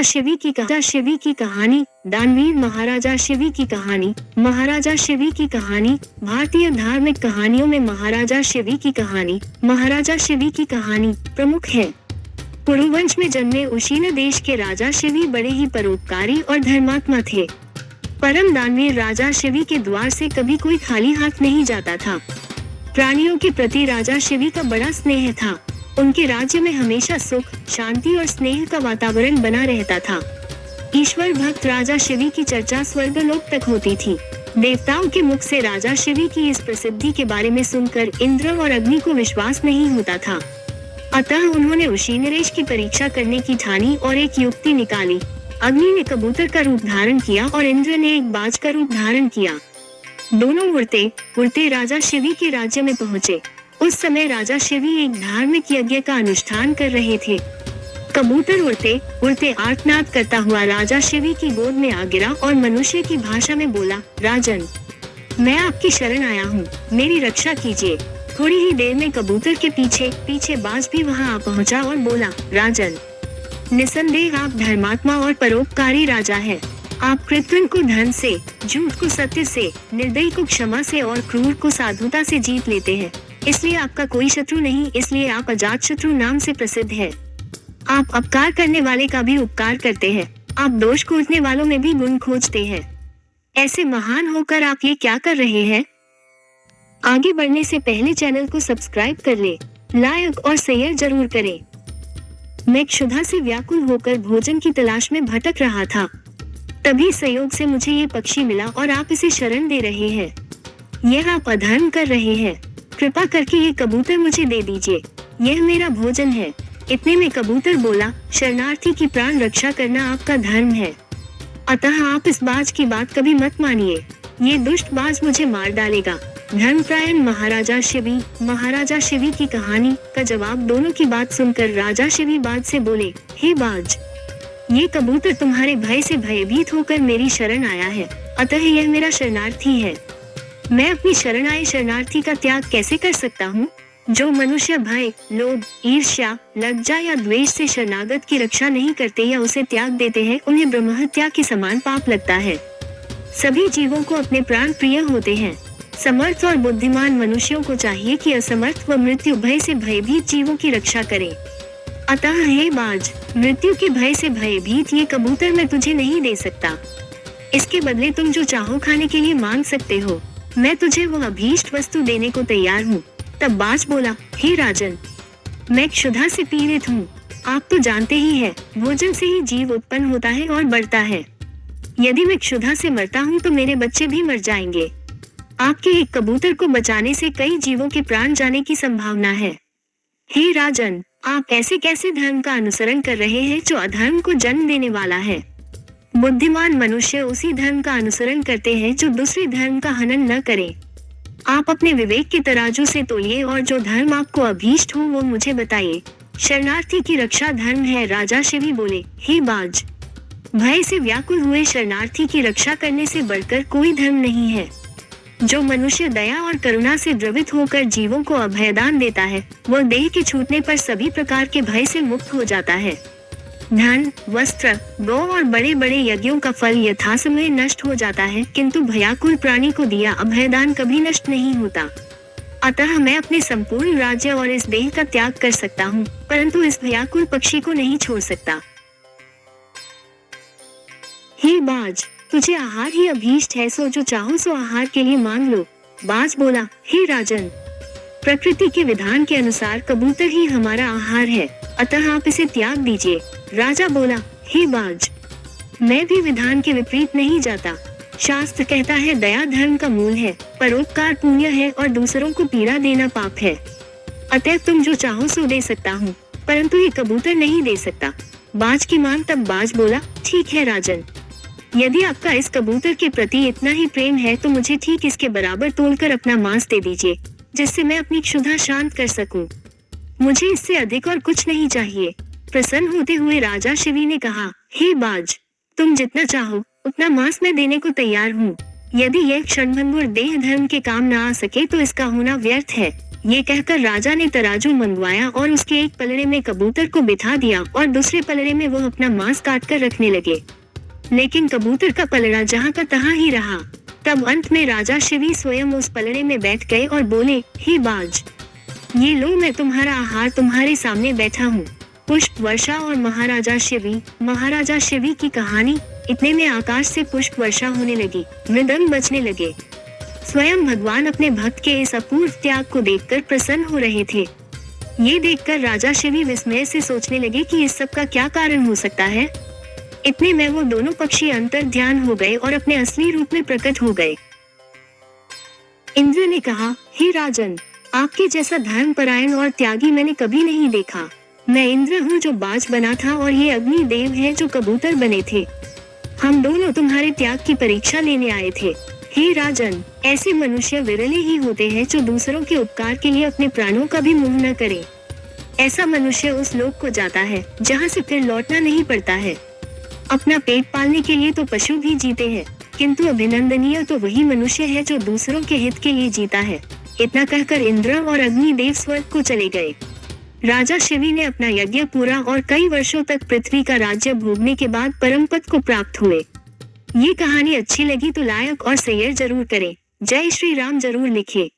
शिवी की कहानी। दानवीर महाराजा शिवी की कहानी। महाराजा शिवी की कहानी। भारतीय धार्मिक कहानियों में महाराजा शिवी की कहानी प्रमुख है। पुरुवंश में जन्मे उशीन देश के राजा शिवी बड़े ही परोपकारी और धर्मात्मा थे। परम दानवीर राजा शिवी के द्वार से कभी कोई खाली हाथ नहीं जाता था। प्राणियों के प्रति राजा शिवी का बड़ा स्नेह था। उनके राज्य में हमेशा सुख, शांति और स्नेह का वातावरण बना रहता था। ईश्वर भक्त राजा शिवी की चर्चा स्वर्गलोक तक होती थी। देवताओं के मुख से राजा शिवी की इस प्रसिद्धि के बारे में सुनकर इंद्र और अग्नि को विश्वास नहीं होता था। अतः उन्होंने उशीनरेश की परीक्षा करने की ठानी और एक युक्ति निकाली। अग्नि ने कबूतर का रूप धारण किया और इंद्र ने एक बाज का रूप धारण किया। दोनों उड़ते उड़ते राजा शिवी के राज्य में पहुँचे। उस समय राजा शिवी एक धार्मिक यज्ञ का अनुष्ठान कर रहे थे। कबूतर उड़ते उड़ते आर्तनाद करता हुआ राजा शिवी की गोद में आ गिरा और मनुष्य की भाषा में बोला, राजन, मैं आपकी शरण आया हूँ, मेरी रक्षा कीजिए। थोड़ी ही देर में कबूतर के पीछे पीछे बाज भी वहाँ आ पहुँचा और बोला, राजन, निसंदेह आप धर्मात्मा और परोपकारी राजा है। आप कृत्रिम को धन से, झूठ को सत्य से, निर्दयी को क्षमा से और क्रूर को साधुता से जीत लेते हैं। इसलिए आपका कोई शत्रु नहीं, इसलिए आप अजात शत्रु नाम से प्रसिद्ध है। आप अपकार करने वाले का भी उपकार करते हैं। आप दोष खोजने वालों में भी गुण खोजते हैं। ऐसे महान होकर आप ये क्या कर रहे हैं? आगे बढ़ने से पहले चैनल को सब्सक्राइब कर ले, लाइक और शेयर जरूर करें। मैं क्षुधा से व्याकुल होकर भोजन की तलाश में भटक रहा था। तभी संयोग से मुझे ये पक्षी मिला और आप इसे शरण दे रहे हैं। यह आप अधर्म कर रहे हैं। कृपा करके ये कबूतर मुझे दे दीजिए, यह मेरा भोजन है। इतने में कबूतर बोला, शरणार्थी की प्राण रक्षा करना आपका धर्म है, अतः आप इस बाज की बात कभी मत मानिए। ये दुष्ट बाज मुझे मार डालेगा। धर्मपरायण महाराजा शिवी की कहानी का जवाब। दोनों की बात सुनकर राजा शिवी बाज से बोले, हे बाज, ये कबूतर तुम्हारे भय से भयभीत होकर मेरी शरण आया है, अतः यह मेरा शरणार्थी है। मैं अपनी शरण आए शरणार्थी का त्याग कैसे कर सकता हूँ? जो मनुष्य भय, लोभ, ईर्ष्या, लज्जा या द्वेष से शरणागत की रक्षा नहीं करते या उसे त्याग देते हैं, उन्हें ब्रह्महत्या के समान पाप लगता है। सभी जीवों को अपने प्राण प्रिय होते हैं। समर्थ और बुद्धिमान मनुष्यों को चाहिए कि असमर्थ व मृत्यु भय से भयभीत जीवों की रक्षा करें। अतः हे बाज, मृत्यु के भय से भयभीत ये कबूतर मैं तुझे नहीं दे सकता। इसके बदले तुम जो चाहो खाने के लिए मांग सकते हो। मैं तुझे वो अभीष्ट वस्तु देने को तैयार हूँ। तब बाज बोला, हे राजन, मैं क्षुधा से पीड़ित हूँ। आप तो जानते ही हैं, भोजन से ही जीव उत्पन्न होता है और बढ़ता है। यदि मैं क्षुधा से मरता हूँ तो मेरे बच्चे भी मर जाएंगे। आपके एक कबूतर को बचाने से कई जीवों के प्राण जाने की संभावना है। हे राजन, आप ऐसे कैसे धर्म का अनुसरण कर रहे हैं जो अधर्म को जन्म देने वाला है? बुद्धिमान मनुष्य उसी धर्म का अनुसरण करते हैं जो दूसरे धर्म का हनन न करे। आप अपने विवेक के तराजू से तोलिए और जो धर्म आपको अभीष्ट हो वो मुझे बताइए। शरणार्थी की रक्षा धर्म है। राजा शिवी बोले, हे बाज, भय से व्याकुल हुए शरणार्थी की रक्षा करने से बढ़कर कोई धर्म नहीं है। जो मनुष्य दया और करुणा से द्रवित होकर जीवों को अभयदान देता है, वह देह के छूटने पर सभी प्रकार के भय से मुक्त हो जाता है। धन, वस्त्र, गौ और बड़े बड़े यज्ञों का फल यथासमय नष्ट हो जाता है, किंतु भयाकुल प्राणी को दिया अभयदान कभी नष्ट नहीं होता। अतः मैं अपने संपूर्ण राज्य और इस देह का त्याग कर सकता हूँ, परंतु इस भयाकुल पक्षी को नहीं छोड़ सकता। हे बाज, तुझे आहार ही अभीष्ट है, सो जो चाहो सो आहार के लिए मांग लो। बाज बोला, हे राजन, प्रकृति के विधान के अनुसार कबूतर ही हमारा आहार है, अतः आप इसे त्याग दीजिए। राजा बोला, हे बाज, मैं भी विधान के विपरीत नहीं जाता। शास्त्र कहता है दया धर्म का मूल है, परोपकार पुण्य है और दूसरों को पीड़ा देना पाप है। अतः तुम जो चाहो सो दे सकता हूँ, परंतु ये कबूतर नहीं दे सकता। बाज की मांग। तब बाज बोला, ठीक है राजन, यदि आपका इस कबूतर के प्रति इतना ही प्रेम है तो मुझे ठीक इसके बराबर तोलकर अपना मांस दे दीजिए, जिससे मैं अपनी क्षुधा शांत कर सकूं। मुझे इससे अधिक और कुछ नहीं चाहिए। प्रसन्न होते हुए राजा शिवी ने कहा, हे बाज, तुम जितना चाहो उतना मांस मैं देने को तैयार हूँ। यदि यह क्षणभंगुर देह धर्म के काम न आ सके तो इसका होना व्यर्थ है। ये कहकर राजा ने तराजू मंगवाया और उसके एक पलड़े में कबूतर को बिठा दिया और दूसरे पलड़े में वो अपना मांस काट कर रखने लगे। लेकिन कबूतर का पलड़ा जहाँ का तहाँ ही रहा। तब अंत में राजा शिवी स्वयं उस पलड़े में बैठ गए और बोले, हे बाज, ये लो, मैं तुम्हारा आहार तुम्हारे सामने बैठा हूँ। पुष्प वर्षा और महाराजा शिवी की कहानी। इतने में आकाश से पुष्प वर्षा होने लगी, मृदंग बजने लगे। स्वयं भगवान अपने भक्त के इस अपूर्व त्याग को देखकर प्रसन्न हो रहे थे। ये देखकर राजा शिवी विस्मय से सोचने लगे कि इस सब का क्या कारण हो सकता है। इतने में वो दोनों पक्षी अंतर ध्यान हो गए और अपने असली रूप में प्रकट हो गए। इंद्र ने कहा, हे राजन, आपके जैसा धर्मपरायण और त्यागी मैंने कभी नहीं देखा। मैं इंद्र हूँ जो बाज बना था और ये अग्नि देव है जो कबूतर बने थे। हम दोनों तुम्हारे त्याग की परीक्षा लेने आए थे। हे राजन, ऐसे मनुष्य विरले ही होते हैं जो दूसरों के उपकार के लिए अपने प्राणों का भी मोह न करे। ऐसा मनुष्य उस लोक को जाता है जहाँ से फिर लौटना नहीं पड़ता है। अपना पेट पालने के लिए तो पशु भी जीते हैं, किंतु अभिनंदनीय तो वही मनुष्य है जो दूसरों के हित के लिए जीता है। इतना कहकर इंद्र और अग्निदेव स्वर्ग को चले गए। राजा शिवी ने अपना यज्ञ पूरा और कई वर्षों तक पृथ्वी का राज्य भोगने के बाद परम पद को प्राप्त हुए। ये कहानी अच्छी लगी तो लाइक और शेयर जरूर करें। जय श्री राम जरूर लिखिए।